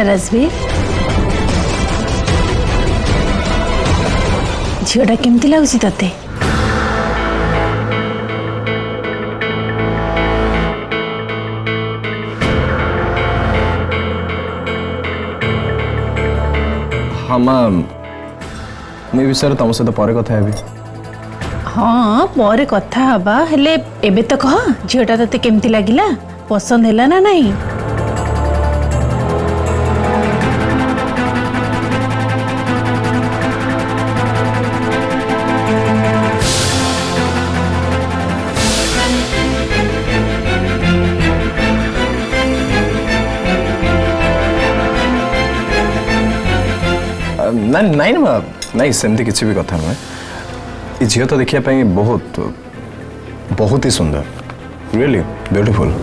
Rajvir zeta केमती लगुच ते हाँ माँ मुझे विषय तुम सहित पर कथा हेबी। हाँ पर कथा हबा हेले एबे तो कह झीटा तते केमती लागिला पसंद हैला ना नहीं। नहीं नहीं सेमती किसी भी कथा नुहे झील तो देखिए बहुत बहुत ही सुंदर रियली ब्यूटीफुल।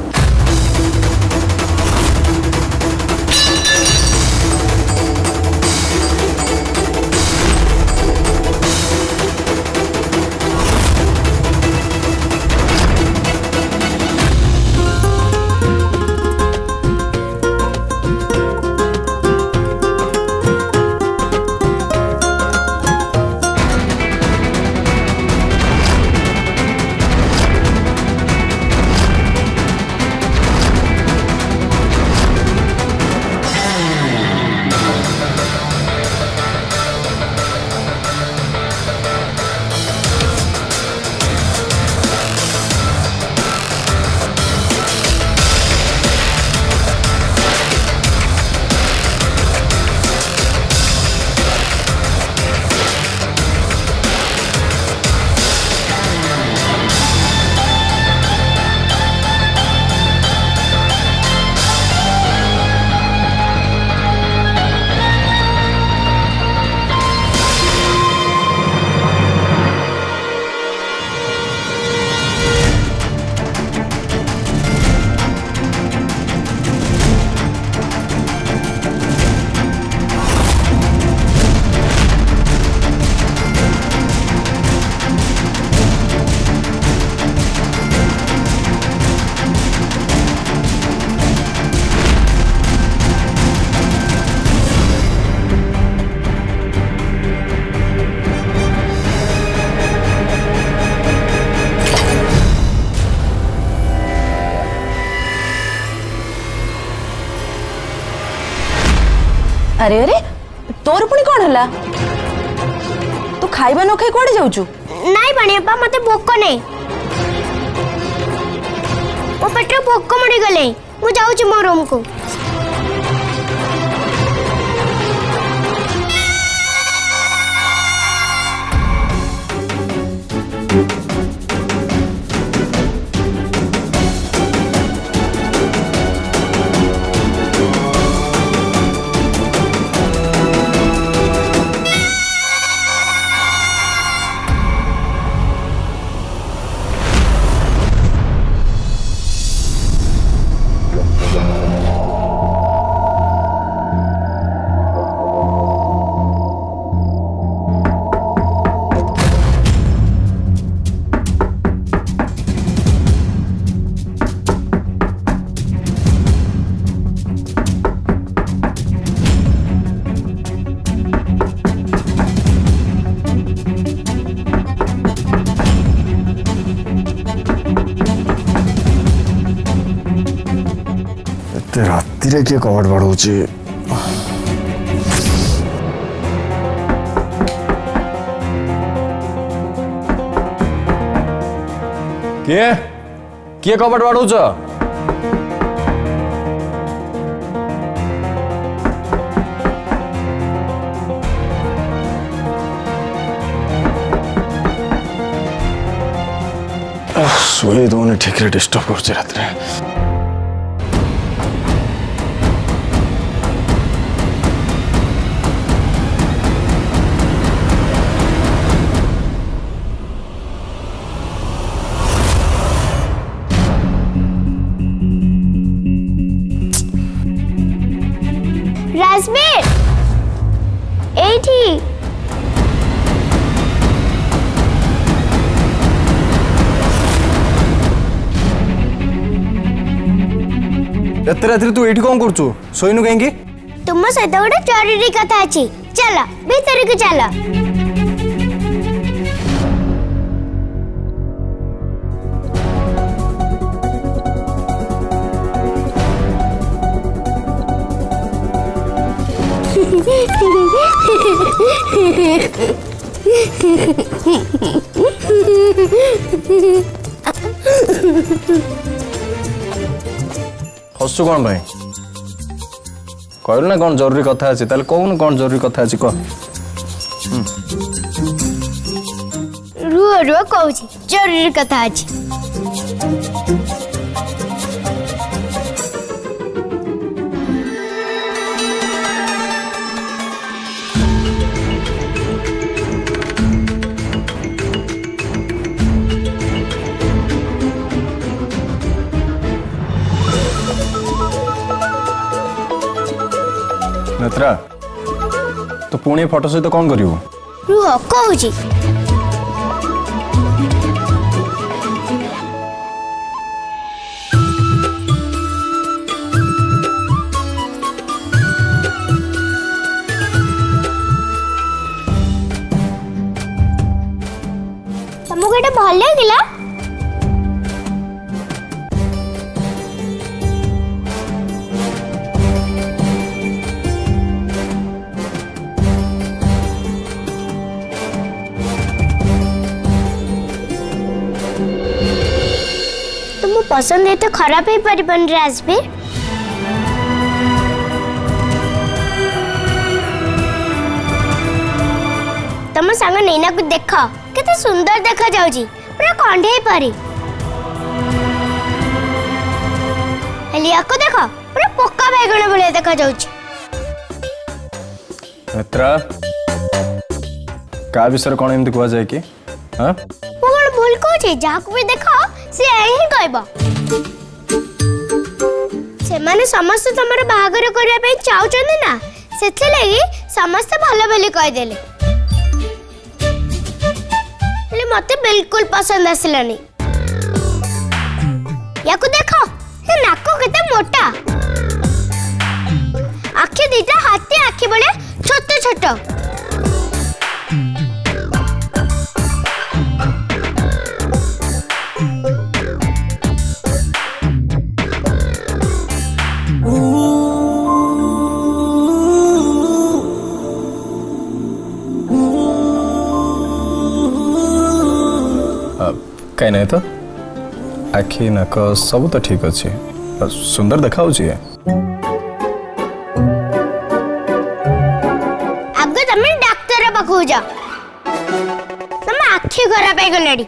अरे अरे तोर पुणी कौन हला तू खाइबा न खाई कोड़े जाउचु नाई बनियापा मते भोक नहीं ओ पेट भोक मड़ी गले मु जाउची मो रूम को। राति रे किए कबाड़ बाड़ौची किए किए कबाड़ बाड़ौच ଶୋଇ ଦଉନି ଠିକରେ ଡିଷ୍ଟର୍ବ କରୁଛି ରାତିରେ। রাজবীর এইটি এত রাত্রে তু এটি কম করছু শোইনু কাইকি? তুম সହିତ ଗୋଟେ ଜରୁରୀ କଥା ଅଛି ଚାଲ ଭିତରକୁ ଚାଲ। ହସୁ କଣ ପାଇଁ? କହିଲୁ ନା କଣ ଜରୁରୀ କଥା ଅଛି, ତାହେଲେ କହୁନୁ କଣ ଜରୁରୀ କଥା ଅଛି କହ। ରୁହ ରୁହ କହୁଛି ଜରୁରୀ କଥା ଅଛି। ନେତ୍ରା ତୁ ପୁଣି ଫଟୋ ସହିତ କଣ କରିବୁ? ରୁହ କହୁଛି। ତମକୁ ଏଇଟା ଭଲ ଲାଗିଲା? पसंद है तो खराब ही परिबन राजबीर। तुम संग नैना को देख केते सुंदर देखा जाउची पूरा कंढे परी। हेलिया को देख पूरा पक्का बैगण भले देखा जाउची। नेत्रा का विषय कोन एमती कुआ जाय कि? हां वो कोन भूल कहूची जाको भी देखो से ही कहबो। से माने समस्त तमर बाहागर करिया पे चाउचंदी ना सेथे लागि समस्त भलो भली कह देले। ले मते बिल्कुल पसंद आसलानी। याको देखो से नाको केते मोटा, आखि दीटा हाथी आखि बळे छोट छोट। कहीं नहीं तो आखि नाक सब तो ठीक अच्छे, सुंदर देखा आगे तुम डाक्तर पाखु जा तुम आखि खराब है गलेडी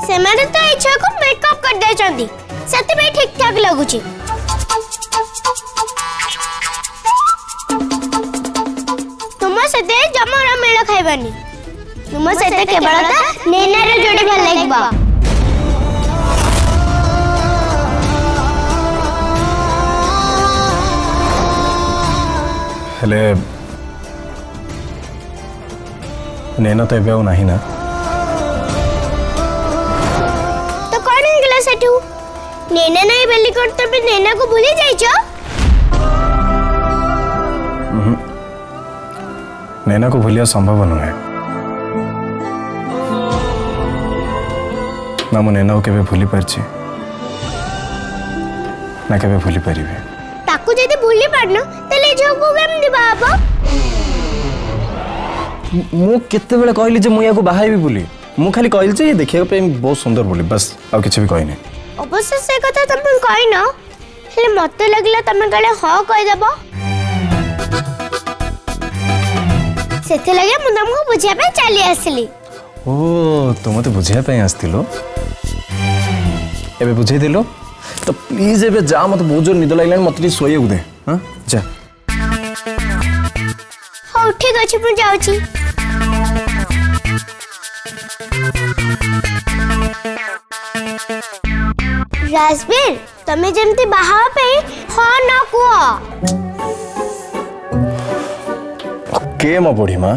से माने तो इच्छा को मेकअप कर दे चंदी सती में ठीक ठाक लगुची। तुम सते जमरा मेल खाइबानी तुम सते केवल नैना रे जोड़ी भल लागबा। हेले नैना तो एबे नहीं ना तो कौन गला सेठू नैना नहीं बेली कर तबे नैना को भूली जाइछो। नैना को भूलिया संभव नुहे ना मु नैना को केबे भूली पारछि ना केबे भूली परिबे। ताकू जदी भूली पारनो तले जोगु केम दिबा आप? मु केते बेले कहली जे मु या को बाहाई भी बोली, मु खाली कहली जे देखिया पे बहुत सुंदर बोली बस आ किछ भी कहनी। अवश्य से कथा तुम कहनो हेले मते लगला तुम गले ह कह देबो सेथे लगे मु तुमको बुझिया पे चली आसली। ओ तो मत बुझाई आसतिलो एबे बुझाई देलो तो प्लीज एबे जा मत बहुत जोर निद लागलानी मत शोइବାକୁ दे हां जा हौ ठीक अछि मु जाउची राजवीर तमे जेमती बाहा पे हो न कुओ के म बुढ़ी माँ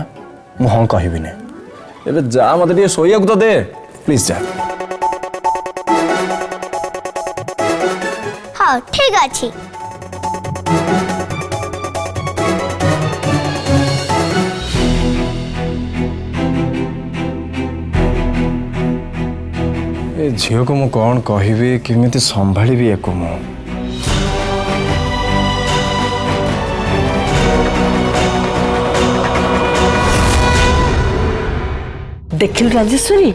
मु हाँ कहबी ने एबे जा मत शोइବାକୁ तो दे प्लीज जा हाँ ठीक अछि ए झील को मु कौन कहबी केमिति संभाळिबी एको मु देखिल राजेश्वरी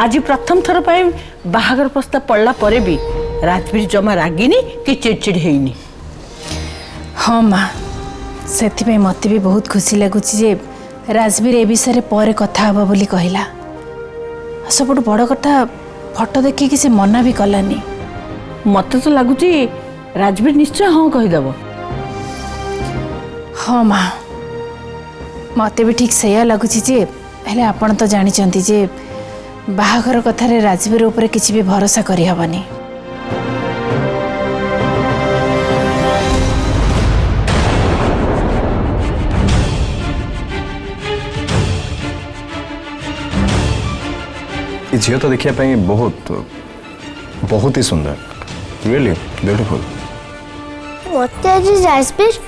आज प्रथम थर पाई बाहागर प्रस्ताव पड़ला परे भी राजवीर जमा रागिनी कि चिड़चिड़ हेनी। हाँ माँ से मत भी बहुत खुशी लगुच जे राजवीर ए विषय पर कथा हबा बोली कहला सब बड़ कथा फोटो देखिकी से मना भी कलानी मत तो लगुच राजवीर निश्चय हाँ कहीदेव। हाँ माँ मत भी ठीक से लगुच जे हेले आपण तो जानी जे बाहागर कथार राजवीर उपर किसी भी भरोसा करी हबनी। झील तो देखिए बहुत बहुत ही सुंदर रियली ब्यूटीफुल मत आज राजवीर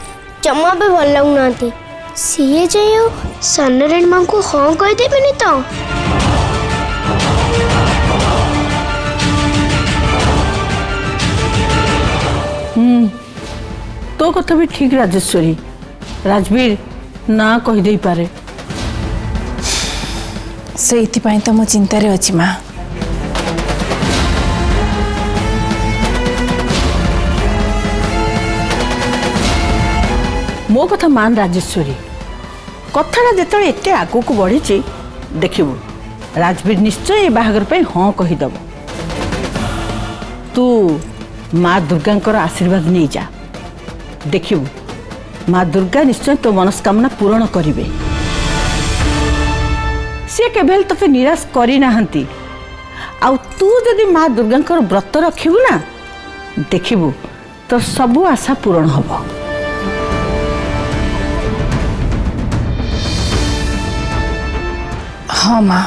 जमा भी भल लगुना सीए जाइयो सनरेन मां को हाँ कह देबेनी तो तो कथा भी ठीक राजेश्वरी राजवीर ना कही दे पारे से तो मो चिंतार अच्छी माँ मो कथा मान राजेश्वरी कथा जो एत आग को बढ़ी देखू राजवीर निश्चय बाहागर पे हाँ कहीदेव। तू माँ दुर्गा आशीर्वाद नहीं जा देखू माँ दुर्गा निश्चय तो मनस्कामना पूरण करिवे सी केवल तोते निराश करना आउ तू जदि माँ दुर्गा व्रत रखिबू ना देखिबू तो सबू आशा पूरण हम। हाँ माँ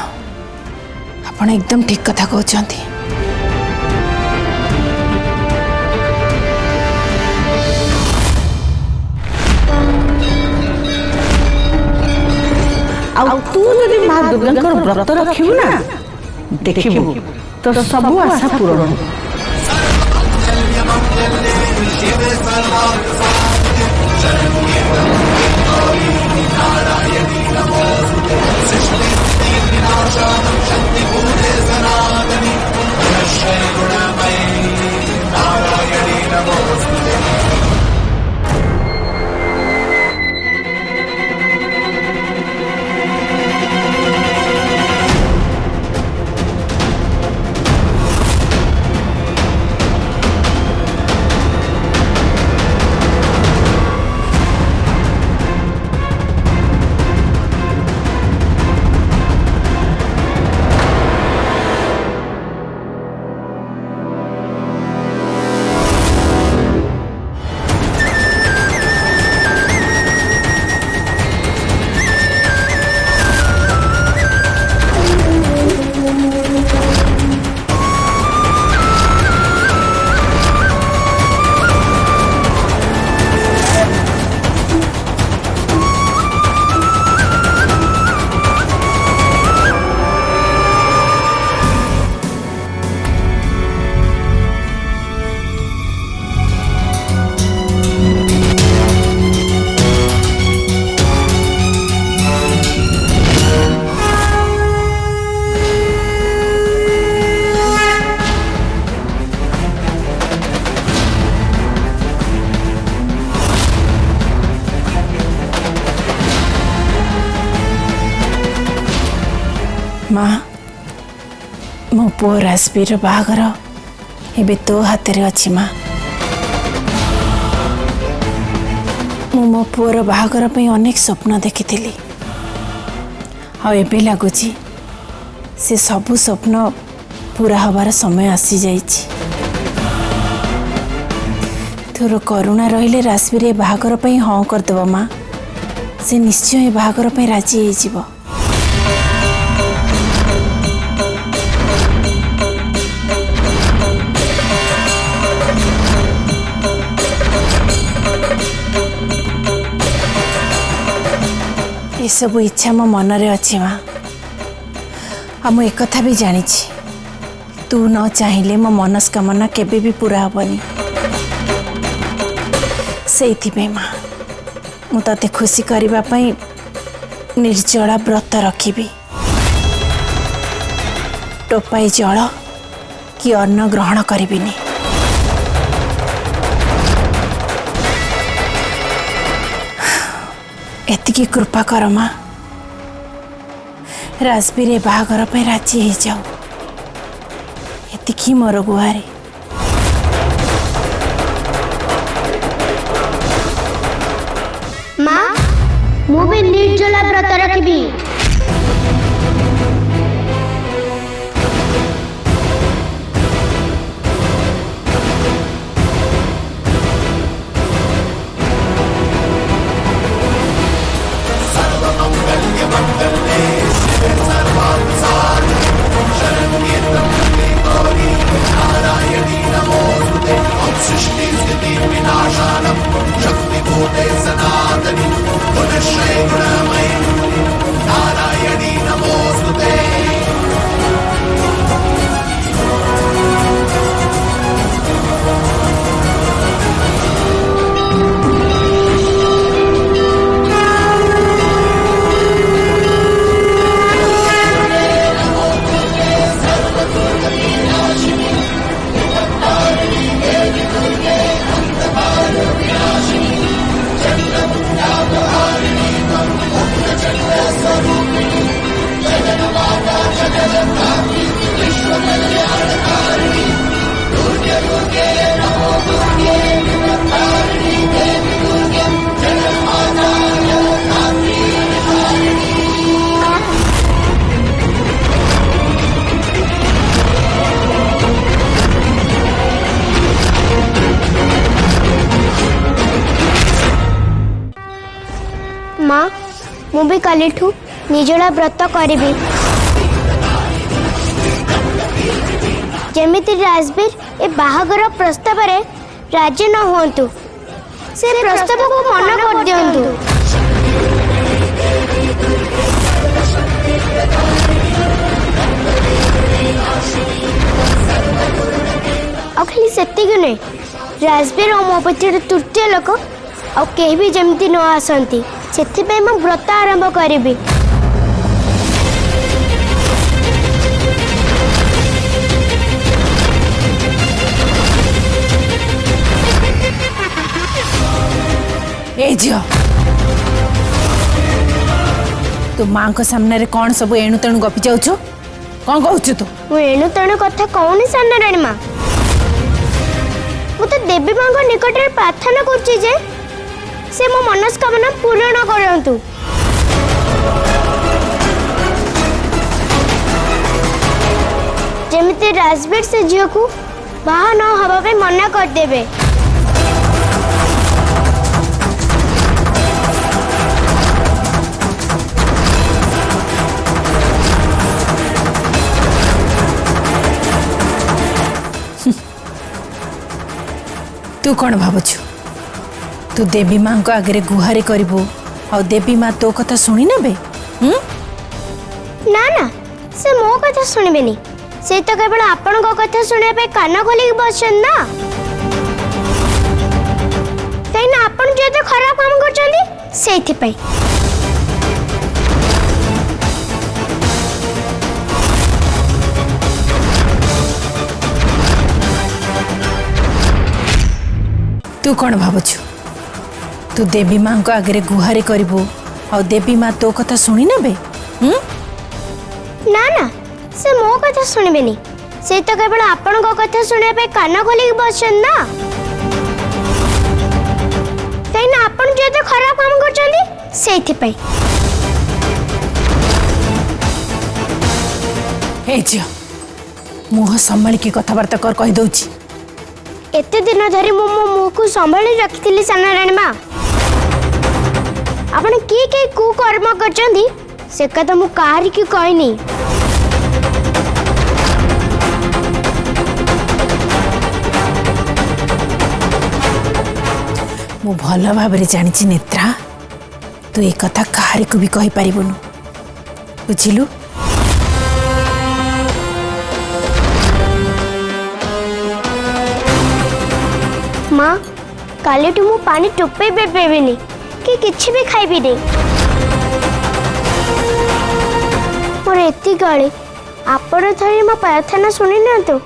आपण एकदम ठीक कथा कहते आउ तू जदि माँ दुर्गा व्रत रखिबू ना देखिबू तो सबू आशा पूरण हम। माँ मो पुओ राजवीर बाहागर एबे तो हाथ रे अच्छी माँ मो पुओर बाहागर पे अनेक स्वप्न देखी आबे लगुच से सबू स्वप्न पूरा हबार समय आसी जाइछि तोर करुणा रहिले राजवीर बाहागर पे हाँ करदेव माँ से निश्चय बाहागर पे राजी हो ये सब इच्छा मो मनरे अच्छी माँ आ मु एक कथा भी जानी तू न चाहिए मो मनस्कामना केबे भी पूरा हेनी से माँ मु ते खुशी करने निर्जला व्रत रखी टोपाई जल कि अन्न ग्रहण करिबिनी एतिकी कृपा कर माँ राजवीर बाहागर पे राजी हो जाओ एतिकी मोर गुहारी माँ मु भी निर्जला व्रत रखी माँ मु भी काली निर्जला व्रत करी जमिति राजवीर ए बाहागर प्रस्ताव रे राजी न हुंतु से प्रस्ताव को मना कर दियंतु खाली सेतिक नहीं राजवीर और मो पछे तृतीय लोक आ केही भी जमिति न आसंती से मैं व्रत आरंभ करी ए झियो तू माँ को सामने रे कौन सब एणु तेणु गपी जाऊ कौन कहू तू मु एणु तेणु कथा कहूनी सामने राणी माँ मु तो देवी माँ को निकट में प्रार्थना करुच्ची जे से मो मनस्कामना पूर्ण करंतु जेमिति राजवीर से झील को बाहा न हवा पे मना कर देबे तू कौन भावुछु तू देवी माँ को आगे गुहारी करू आ देवी माँ तो कथा शुणी ने ना ना से मो कथा शुणबेनी से तो केवल आपण को कथा शुणा पे कान खोली बसन ना कहीं ना आपण जो तो खराब काम करछंदी सेथि पई तू कौन भावुछु तू देवी माँ को आगे गुहारी करू आ देवी माँ तो कथा शुणी ने ना ना से मो कथा सुनिबेनी से तो केवल आपण कथा सुनने पे कान खोलिक बसन ना कहीं ना आपण जो तो खराब काम करछंदी सेथि पे हे झियो मुह संभाल के कथबार्ता कर कहि दउची एते दिन धरी मो मो मुह को संभाली रखिथिली सानाराणी माँ आपण के कु कर्म करछंदी से कथा मु काहरी की कहनी मु भल भाव जानी नेत्रा तू ए कथा काहारी को भी कहि पारिबनु बुझिलु माँ काले टू मु पानी टोपे भी पेबेनी कि किछि भी खाइबी नहीं मोर एति गाली आपण थरी मो प्रार्थना सुनि न तो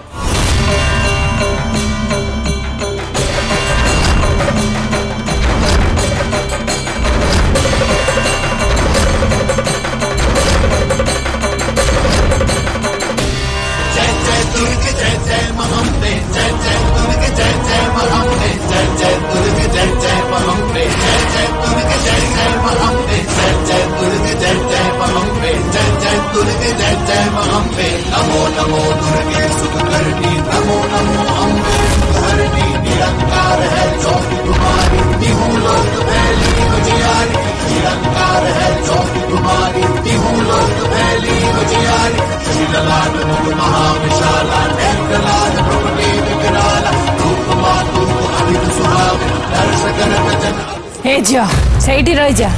हे झियो सही रही जा